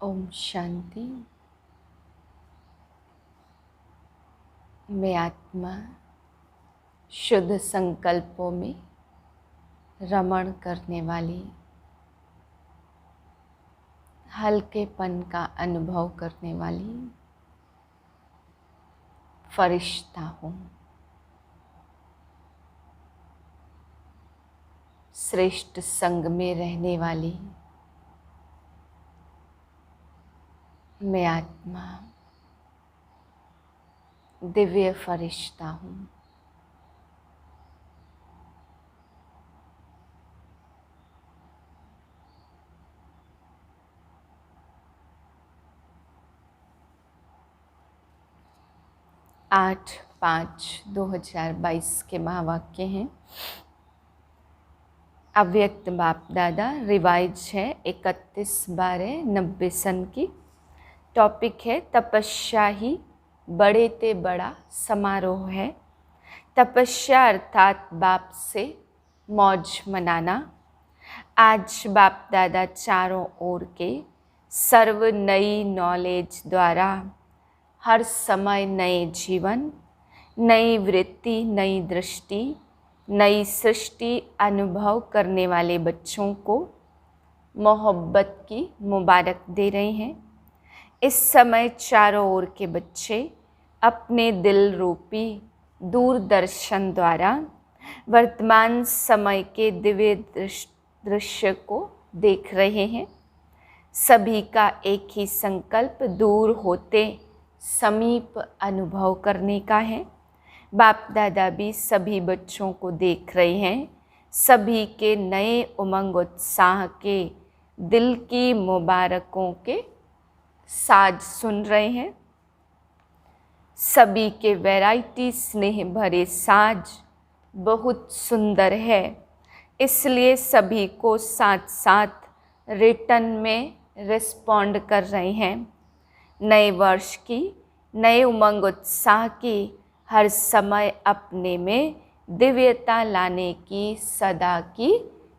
ओम शांति। मैं आत्मा शुद्ध संकल्पों में रमण करने वाली, हल्केपन का अनुभव करने वाली फरिश्ता हूँ। श्रेष्ठ संग में रहने वाली मैं आत्मा दिव्य फरिश्ता हूँ। आठ 5/2022 के महावाक्य हैं। अव्यक्त बाप दादा रिवाइज है 31/12/90 सन की। टॉपिक है तपस्या ही बड़े ते बड़ा समारोह है। तपस्या अर्थात बाप से मौज मनाना। आज बाप दादा चारों ओर के सर्व नई नॉलेज द्वारा हर समय नए जीवन, नई वृत्ति, नई दृष्टि, नई सृष्टि अनुभव करने वाले बच्चों को मोहब्बत की मुबारक दे रहे हैं। इस समय चारों ओर के बच्चे अपने दिल रूपी दूरदर्शन द्वारा वर्तमान समय के दिव्य दृश्य को देख रहे हैं। सभी का एक ही संकल्प दूर होते समीप अनुभव करने का है। बाप दादा भी सभी बच्चों को देख रहे हैं। सभी के नए उमंग उत्साह के दिल की मुबारकों के साज सुन रहे हैं। सभी के वैरायटी स्नेह भरे साज बहुत सुंदर है, इसलिए सभी को साथ साथ रिटर्न में रिस्पॉन्ड कर रहे हैं। नए वर्ष की, नए उमंग उत्साह की हर समय अपने में दिव्यता लाने की सदा की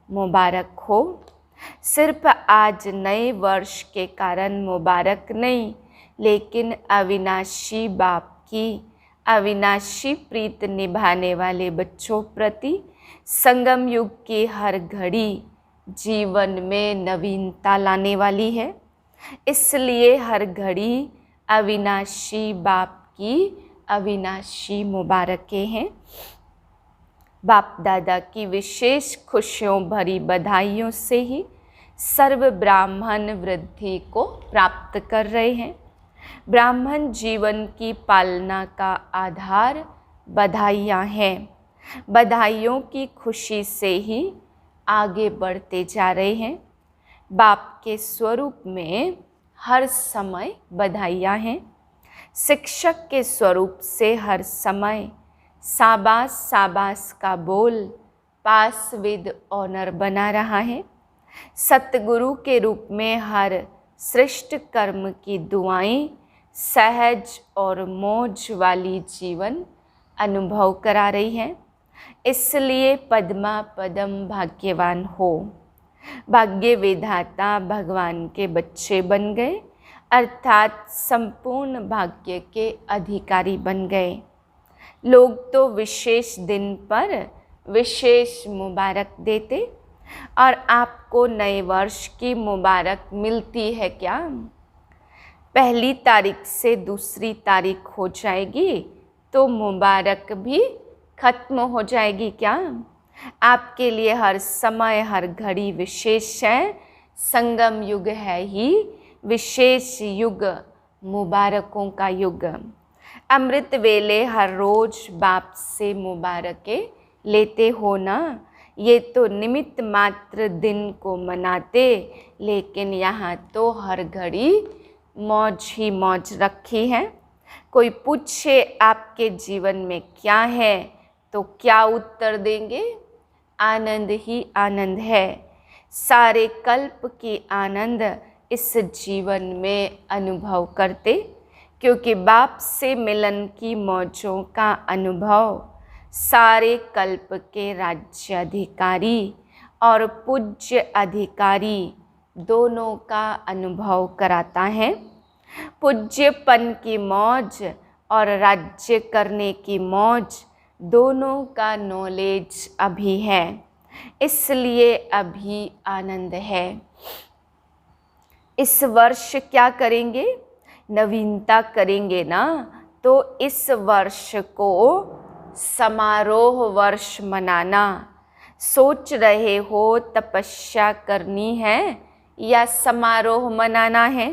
मुबारक हो। सिर्फ आज नए वर्ष के कारण मुबारक नहीं, लेकिन अविनाशी बाप की अविनाशी प्रीत निभाने वाले बच्चों प्रति संगम युग की हर घड़ी जीवन में नवीनता लाने वाली है। इसलिए हर घड़ी अविनाशी बाप की अविनाशी मुबारकें हैं। बाप दादा की विशेष खुशियों भरी बधाइयों से ही सर्व ब्राह्मण वृद्धि को प्राप्त कर रहे हैं। ब्राह्मण जीवन की पालना का आधार बधाइयाँ हैं। बधाइयों की खुशी से ही आगे बढ़ते जा रहे हैं। बाप के स्वरूप में हर समय बधाइयाँ हैं। शिक्षक के स्वरूप से हर समय शाबाश शाबाश का बोल पास विद ऑनर बना रहा है। सतगुरु के रूप में हर श्रेष्ठ कर्म की दुआएं सहज और मौज वाली जीवन अनुभव करा रही हैं। इसलिए पद्मा पदम भाग्यवान हो। भाग्य विधाता भगवान के बच्चे बन गए, अर्थात संपूर्ण भाग्य के अधिकारी बन गए। लोग तो विशेष दिन पर विशेष मुबारक देते, और आपको नए वर्ष की मुबारक मिलती है क्या? पहली तारीख से दूसरी तारीख हो जाएगी तो मुबारक भी खत्म हो जाएगी क्या? आपके लिए हर समय हर घड़ी विशेष है। संगम युग है ही विशेष युग, मुबारकों का युग। अमृत वेले हर रोज बाप से मुबारकें लेते हो ना। ये तो निमित्त मात्र दिन को मनाते, लेकिन यहाँ तो हर घड़ी मौज ही मौज रखी है। कोई पूछे आपके जीवन में क्या है तो क्या उत्तर देंगे? आनंद ही आनंद है। सारे कल्प की आनंद इस जीवन में अनुभव करते, क्योंकि बाप से मिलन की मौजों का अनुभव सारे कल्प के राज्य अधिकारी और पूज्य अधिकारी दोनों का अनुभव कराता है। पूज्यपन की मौज और राज्य करने की मौज, दोनों का नॉलेज अभी है, इसलिए अभी आनंद है। इस वर्ष क्या करेंगे? नवीनता करेंगे ना, तो इस वर्ष को समारोह वर्ष मनाना। सोच रहे हो तपस्या करनी है या समारोह मनाना है?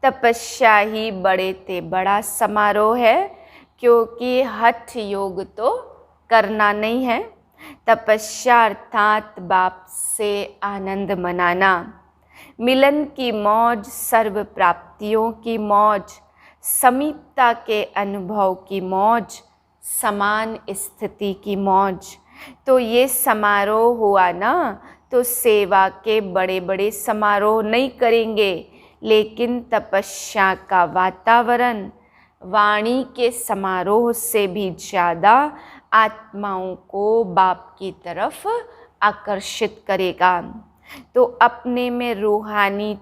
तपस्या ही बड़े ते बड़ा समारोह है, क्योंकि हठ योग तो करना नहीं है। तपस्या अर्थात बाप से आनंद मनाना, मिलन की मौज, सर्व प्राप्तियों की मौज, समीपता के अनुभव की मौज, समान स्थिति की मौज। तो ये समारोह हुआ ना, तो सेवा के बड़े बड़े समारोह नहीं करेंगे, लेकिन तपस्या का वातावरण वाणी के समारोह से भी ज़्यादा आत्माओं को बाप की तरफ आकर्षित करेगा। तो अपने में रूहानी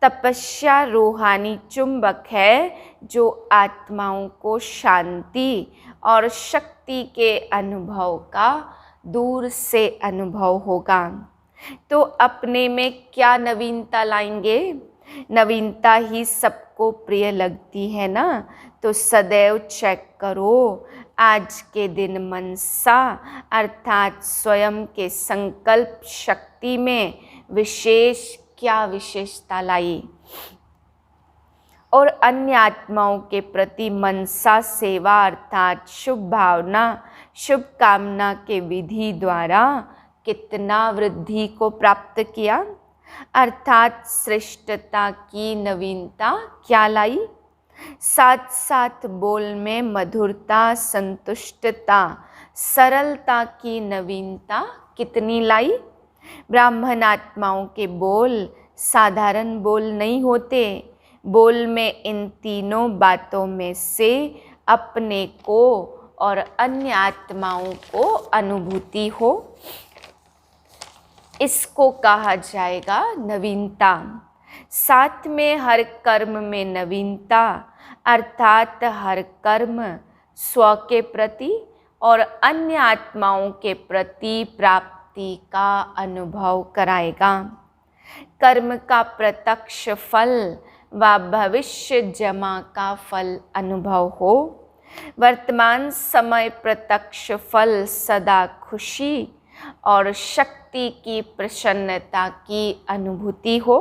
तपस्या रूहानी चुंबक है, जो आत्माओं को शांति और शक्ति के अनुभव का दूर से अनुभव होगा। तो अपने में क्या नवीनता लाएंगे? नवीनता ही सबको प्रिय लगती है ना, तो सदैव चेक करो आज के दिन मनसा अर्थात स्वयं के संकल्प शक्ति में विशेष क्या विशेषता लाई, और अन्य आत्माओं के प्रति मनसा सेवा अर्थात शुभ भावना शुभ कामना के विधि द्वारा कितना वृद्धि को प्राप्त किया, अर्थात श्रेष्ठता की नवीनता क्या लाई। साथ साथ बोल में मधुरता, संतुष्टता, सरलता की नवीनता कितनी लाई। ब्राह्मण आत्माओं के बोल साधारण बोल नहीं होते। बोल में इन तीनों बातों में से अपने को और अन्य आत्माओं को अनुभूति हो, इसको कहा जाएगा नवीनता। साथ में हर कर्म में नवीनता, अर्थात हर कर्म स्व के प्रति और अन्य आत्माओं के प्रति प्राप्ति का अनुभव कराएगा। कर्म का प्रत्यक्ष फल व भविष्य जमा का फल अनुभव हो। वर्तमान समय प्रत्यक्ष फल सदा खुशी और शक्ति की प्रसन्नता की अनुभूति हो,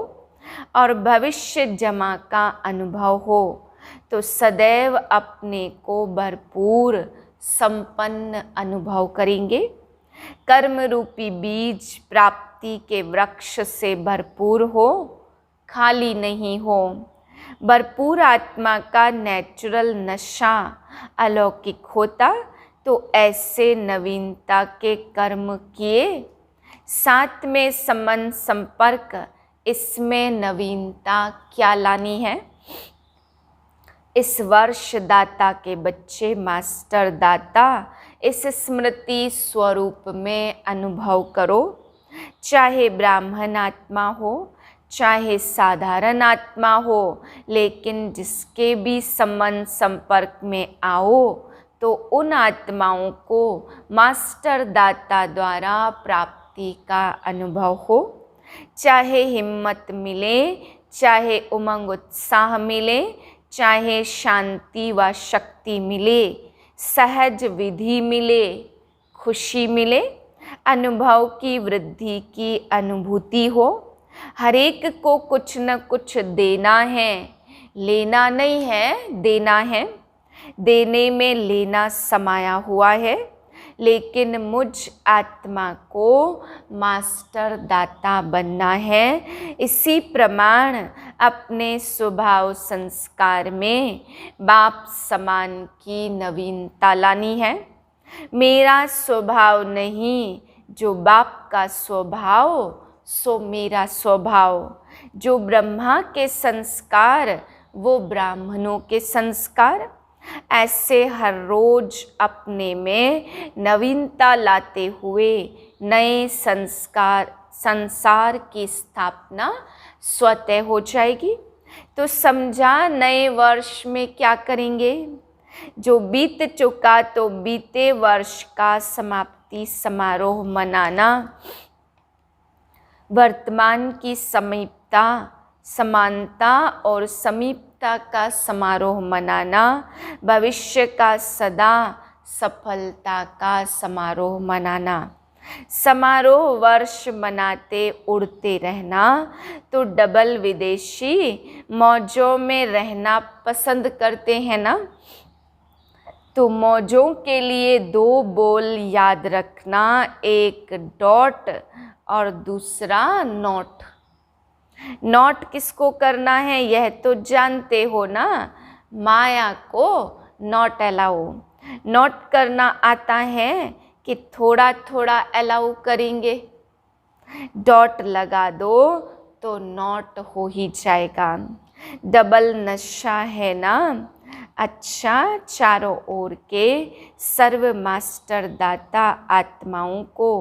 और भविष्य जमा का अनुभव हो, तो सदैव अपने को भरपूर संपन्न अनुभव करेंगे। कर्म रूपी बीज प्राप्ति के वृक्ष से भरपूर हो, खाली नहीं हो। भरपूर आत्मा का नेचुरल नशा अलौकिक होता, तो ऐसे नवीनता के कर्म किए। साथ में संबंध संपर्क, इसमें नवीनता क्या लानी है। इस वर्ष दाता के बच्चे मास्टर दाता इस स्मृति स्वरूप में अनुभव करो। चाहे ब्राह्मण आत्मा हो, चाहे साधारण आत्मा हो, लेकिन जिसके भी संबंध संपर्क में आओ, तो उन आत्माओं को मास्टर दाता द्वारा प्राप्ति का अनुभव हो। चाहे हिम्मत मिले, चाहे उमंग उत्साह मिले, चाहे शांति व शक्ति मिले, सहज विधि मिले, खुशी मिले, अनुभव की वृद्धि की अनुभूति हो। हर एक को कुछ न कुछ देना है, लेना नहीं है, देना है। देने में लेना समाया हुआ है, लेकिन मुझ आत्मा को मास्टर दाता बनना है। इसी प्रमाण अपने स्वभाव संस्कार में बाप समान की नवीनता लानी है। मेरा स्वभाव नहीं, जो बाप का स्वभाव सो मेरा स्वभाव। जो ब्रह्मा के संस्कार वो ब्राह्मणों के संस्कार। ऐसे हर रोज अपने में नवीनता लाते हुए नए संस्कार संसार की स्थापना स्वतः हो जाएगी। तो समझा नए वर्ष में क्या करेंगे? जो बीत चुका तो बीते वर्ष का समाप्ति समारोह मनाना, वर्तमान की समीपता, समानता और समीपता का समारोह मनाना, भविष्य का सदा सफलता का समारोह मनाना। समारोह वर्ष मनाते उड़ते रहना, तो डबल विदेशी मौजों में रहना पसंद करते हैं ना। तो मौजों के लिए दो बोल याद रखना, एक डॉट और दूसरा नोट। नोट किसको करना है यह तो जानते हो ना, माया को नॉट अलाउ। नोट करना आता है कि थोड़ा थोड़ा अलाउ करेंगे। डॉट लगा दो तो नोट हो ही जाएगा। डबल नशा है ना। अच्छा, चारों ओर के सर्व मास्टर दाता आत्माओं को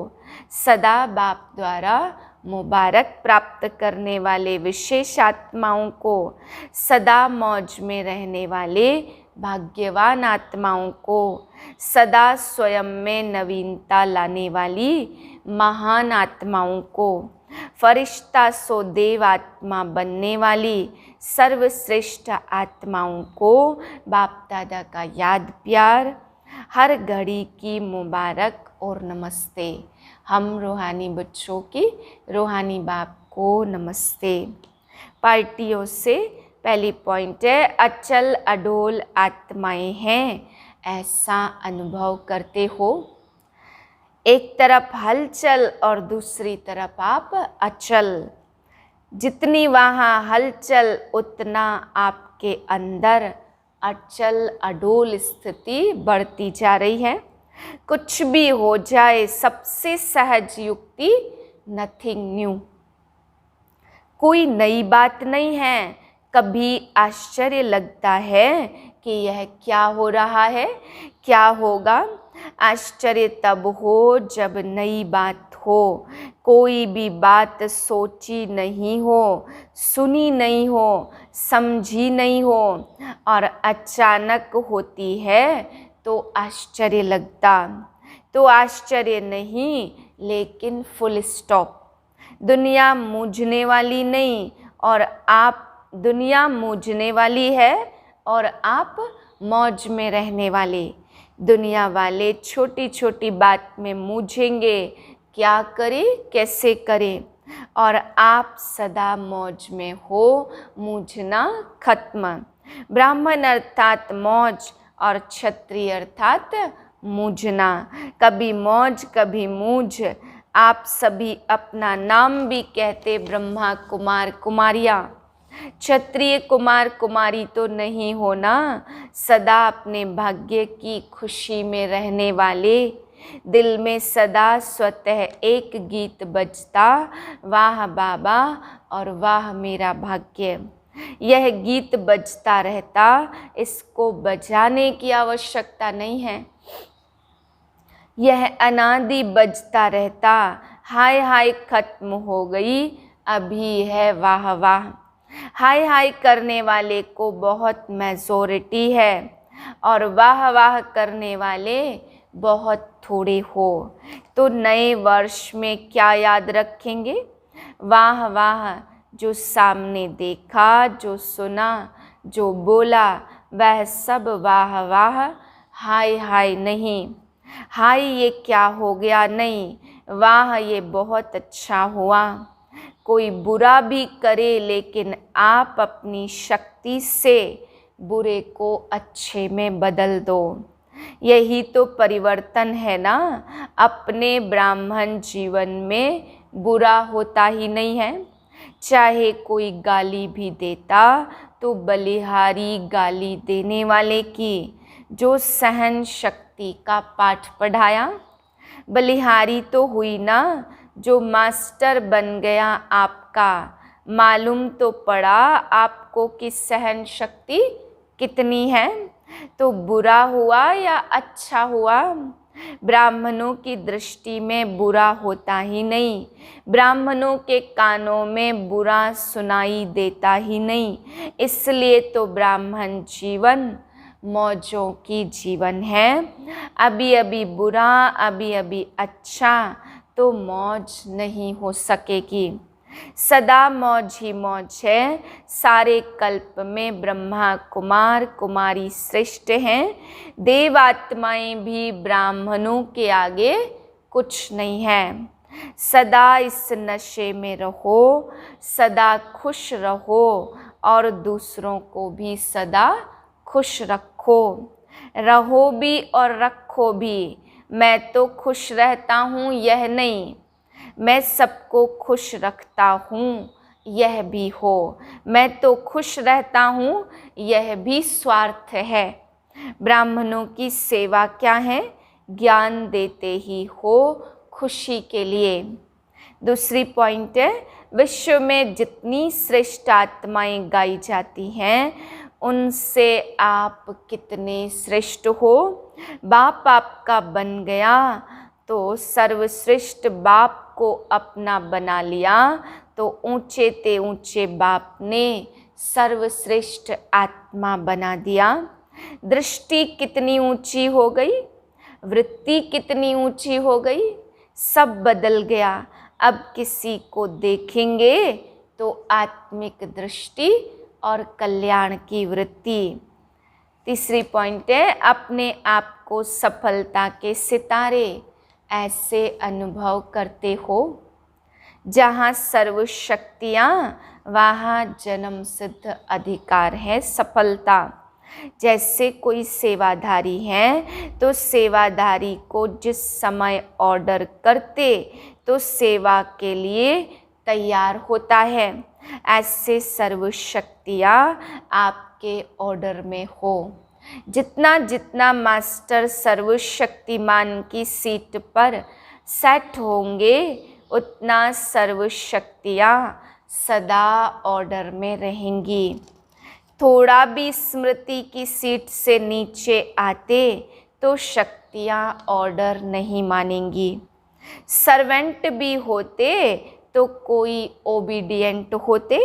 सदा बाप द्वारा मुबारक प्राप्त करने वाले विशेष आत्माओं को, सदा मौज में रहने वाले भाग्यवान आत्माओं को, सदा स्वयं में नवीनता लाने वाली महान आत्माओं को, फरिश्ता सो देव आत्मा बनने वाली सर्वश्रेष्ठ आत्माओं को बाप दादा का याद प्यार, हर घड़ी की मुबारक और नमस्ते। हम रूहानी बच्चों की रूहानी बाप को नमस्ते। पार्टियों से पहली पॉइंट है, अचल अडोल आत्माएं हैं, ऐसा अनुभव करते हो। एक तरफ हलचल और दूसरी तरफ आप अचल। जितनी वहाँ हलचल उतना आपके अंदर अचल अडोल स्थिति बढ़ती जा रही है। कुछ भी हो जाए, सबसे सहज युक्ति नथिंग न्यू, कोई नई बात नहीं है। कभी आश्चर्य लगता है कि यह क्या हो रहा है, क्या होगा। आश्चर्य तब हो जब नई बात हो, कोई भी बात सोची नहीं हो, सुनी नहीं हो, समझी नहीं हो और अचानक होती है तो आश्चर्य लगता। तो आश्चर्य नहीं, लेकिन फुल स्टॉप। दुनिया मूझने वाली नहीं और आप, दुनिया मूझने वाली है और आप मौज में रहने वाले। दुनिया वाले छोटी छोटी बात में मूझेंगे, क्या करें कैसे करें, और आप सदा मौज में हो, मूझना खत्म। ब्राह्मण अर्थात मौज और क्षत्रिय अर्थात मूझना। कभी मौज कभी मूझ। आप सभी अपना नाम भी कहते ब्रह्मा कुमार कुमारियाँ। क्षत्रिय कुमार कुमारी तो नहीं होना, सदा अपने भाग्य की खुशी में रहने वाले। दिल में सदा स्वतः एक गीत बजता, वाह बाबा और वाह मेरा भाग्य। यह गीत बजता रहता, इसको बजाने की आवश्यकता नहीं है। यह अनादि बजता रहता। हाय हाय खत्म हो गई, अभी है वाह वाह। हाय हाय करने वाले को बहुत मेजॉरिटी है और वाह वाह करने वाले बहुत थोड़े हो। तो नए वर्ष में क्या याद रखेंगे? वाह वाह, जो सामने देखा, जो सुना, जो बोला, वह सब वाह वाह। हाय हाय नहीं। हाय ये क्या हो गया नहीं, वाह ये बहुत अच्छा हुआ। कोई बुरा भी करे, लेकिन आप अपनी शक्ति से बुरे को अच्छे में बदल दो। यही तो परिवर्तन है ना। अपने ब्राह्मण जीवन में बुरा होता ही नहीं है। चाहे कोई गाली भी देता तो बलिहारी गाली देने वाले की, जो सहन शक्ति का पाठ पढ़ाया। बलिहारी तो हुई ना, जो मास्टर बन गया आपका। मालूम तो पड़ा आपको कि सहन शक्ति कितनी है। तो बुरा हुआ या अच्छा हुआ, ब्राह्मणों की दृष्टि में बुरा होता ही नहीं, ब्राह्मणों के कानों में बुरा सुनाई देता ही नहीं। इसलिए तो ब्राह्मण जीवन मौजों की जीवन है। अभी अभी बुरा, अभी अभी अच्छा, तो मौज नहीं हो सकेगी। सदा मौज ही मौज है। सारे कल्प में ब्रह्मा कुमार कुमारी श्रेष्ठ हैं। देवात्माएं भी ब्राह्मणों के आगे कुछ नहीं है। सदा इस नशे में रहो, सदा खुश रहो और दूसरों को भी सदा खुश रखो। रहो भी और रखो भी। मैं तो खुश रहता हूँ यह नहीं, मैं सबको खुश रखता हूँ यह भी हो। मैं तो खुश रहता हूँ यह भी स्वार्थ है। ब्राह्मणों की सेवा क्या है? ज्ञान देते ही हो खुशी के लिए। दूसरी पॉइंट है, विश्व में जितनी श्रेष्ठ आत्माएं गाई जाती हैं उनसे आप कितने श्रेष्ठ हो। बाप आपका बन गया तो सर्वश्रेष्ठ बाप को अपना बना लिया तो ऊंचे ते ऊंचे बाप ने सर्वश्रेष्ठ आत्मा बना दिया। दृष्टि कितनी ऊंची हो गई, वृत्ति कितनी ऊंची हो गई, सब बदल गया। अब किसी को देखेंगे तो आत्मिक दृष्टि और कल्याण की वृत्ति। तीसरी पॉइंट है, अपने आप को सफलता के सितारे ऐसे अनुभव करते हो जहाँ सर्व शक्तियाँ वहाँ जन्म सिद्ध अधिकार है सफलता। जैसे कोई सेवाधारी है तो सेवाधारी को जिस समय ऑर्डर करते तो सेवा के लिए तैयार होता है, ऐसे सर्व शक्तियाँ आपके ऑर्डर में हो। जितना जितना मास्टर सर्वशक्तिमान की सीट पर सेट होंगे उतना सर्व शक्तियाँ सदा ऑर्डर में रहेंगी। थोड़ा भी स्मृति की सीट से नीचे आते तो शक्तियाँ ऑर्डर नहीं मानेंगी। सर्वेंट भी होते तो कोई ओबीडियंट होते,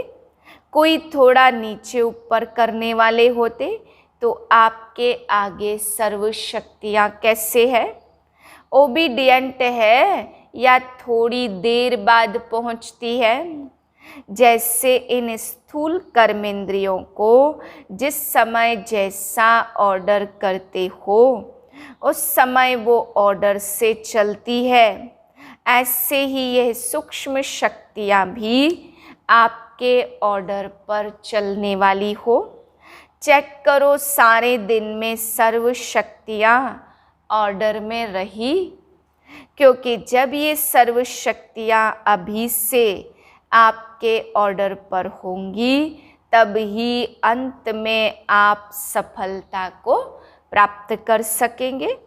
कोई थोड़ा नीचे ऊपर करने वाले होते, तो आपके आगे सर्व शक्तियाँ कैसे है? ओबीडियंट है या थोड़ी देर बाद पहुँचती है? जैसे इन स्थूल कर्मेंद्रियों को जिस समय जैसा ऑर्डर करते हो उस समय वो ऑर्डर से चलती है, ऐसे ही यह सूक्ष्म शक्तियाँ भी आपके ऑर्डर पर चलने वाली हो। चेक करो, सारे दिन में सर्व शक्तियाँ ऑर्डर में रही, क्योंकि जब ये सर्व शक्तियाँ अभी से आपके ऑर्डर पर होंगी तब ही अंत में आप सफलता को प्राप्त कर सकेंगे।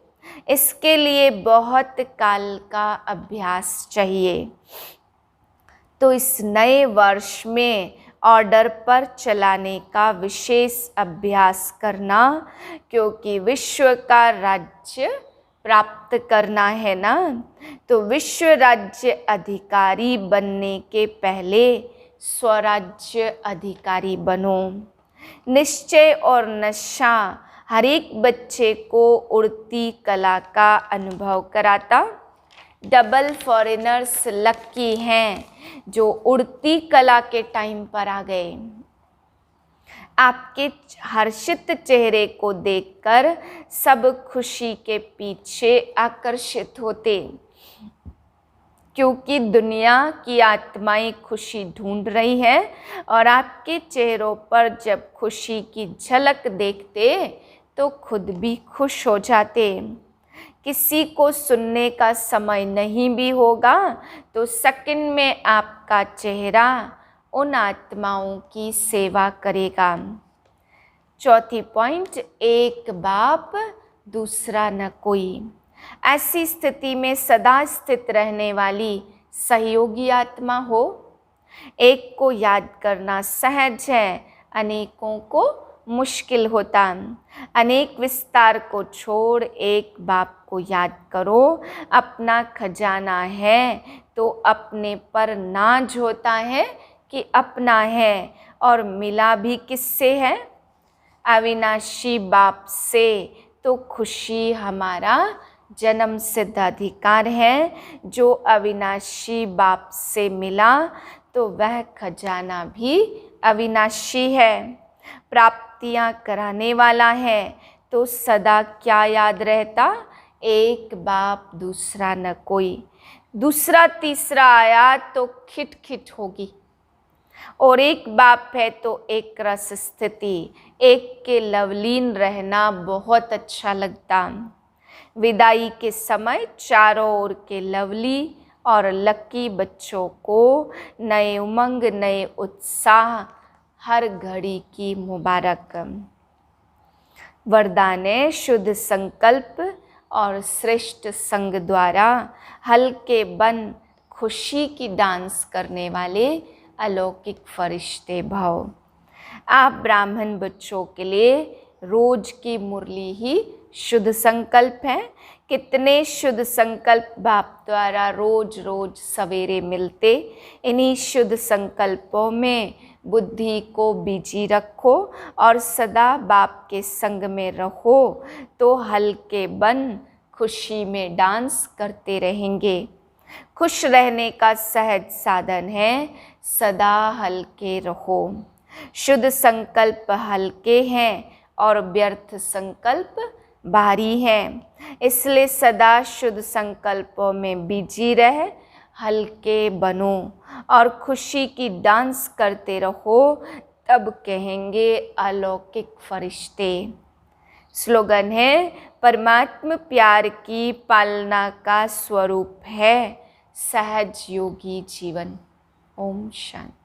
इसके लिए बहुत काल का अभ्यास चाहिए। तो इस नए वर्ष में ऑर्डर पर चलाने का विशेष अभ्यास करना, क्योंकि विश्व का राज्य प्राप्त करना है ना। तो विश्व राज्य अधिकारी बनने के पहले स्वराज्य अधिकारी बनो। निश्चय और नशा हर एक बच्चे को उड़ती कला का अनुभव कराता। डबल फॉरेनर्स लक्की हैं जो उड़ती कला के टाइम पर आ गए। आपके हर्षित चेहरे को देखकर सब खुशी के पीछे आकर्षित होते, क्योंकि दुनिया की आत्माएं खुशी ढूंढ रही है और आपके चेहरों पर जब खुशी की झलक देखते तो खुद भी खुश हो जाते। किसी को सुनने का समय नहीं भी होगा तो सेकंड में आपका चेहरा उन आत्माओं की सेवा करेगा। चौथी पॉइंट, एक बाप दूसरा न कोई। ऐसी स्थिति में सदा स्थित रहने वाली सहयोगी आत्मा हो। एक को याद करना सहज है, अनेकों को मुश्किल होता। अनेक विस्तार को छोड़ एक बाप को याद करो। अपना खजाना है तो अपने पर नाज होता है कि अपना है, और मिला भी किससे है? अविनाशी बाप से। तो खुशी हमारा जन्म सिद्ध अधिकार है। जो अविनाशी बाप से मिला तो वह खजाना भी अविनाशी है, प्राप्तियां कराने वाला है। तो सदा क्या याद रहता? एक बाप दूसरा न कोई। दूसरा तीसरा आया तो खिटखिट होगी, और एक बाप है तो एक रस स्थिति। एक के लवलीन रहना बहुत अच्छा लगता। विदाई के समय चारों ओर के लवली और लकी बच्चों को नए उमंग, नए उत्साह, हर घड़ी की मुबारक। वरदान है शुद्ध संकल्प और श्रेष्ठ संग द्वारा हल्के बन खुशी की डांस करने वाले अलौकिक फरिश्ते भाव। आप ब्राह्मण बच्चों के लिए रोज की मुरली ही शुद्ध संकल्प है। कितने शुद्ध संकल्प बाप द्वारा रोज रोज सवेरे मिलते। इन्हीं शुद्ध संकल्पों में बुद्धि को बिजी रखो और सदा बाप के संग में रहो, तो हल्के बन खुशी में डांस करते रहेंगे। खुश रहने का सहज साधन है सदा हल्के रहो। शुद्ध संकल्प हल्के हैं और व्यर्थ संकल्प भारी हैं। इसलिए सदा शुद्ध संकल्पों में बिजी रह हल्के बनो और खुशी की डांस करते रहो, तब कहेंगे अलौकिक फरिश्ते। स्लोगन है परमात्म प्यार की पालना का स्वरूप है सहज योगी जीवन। ओम शांति।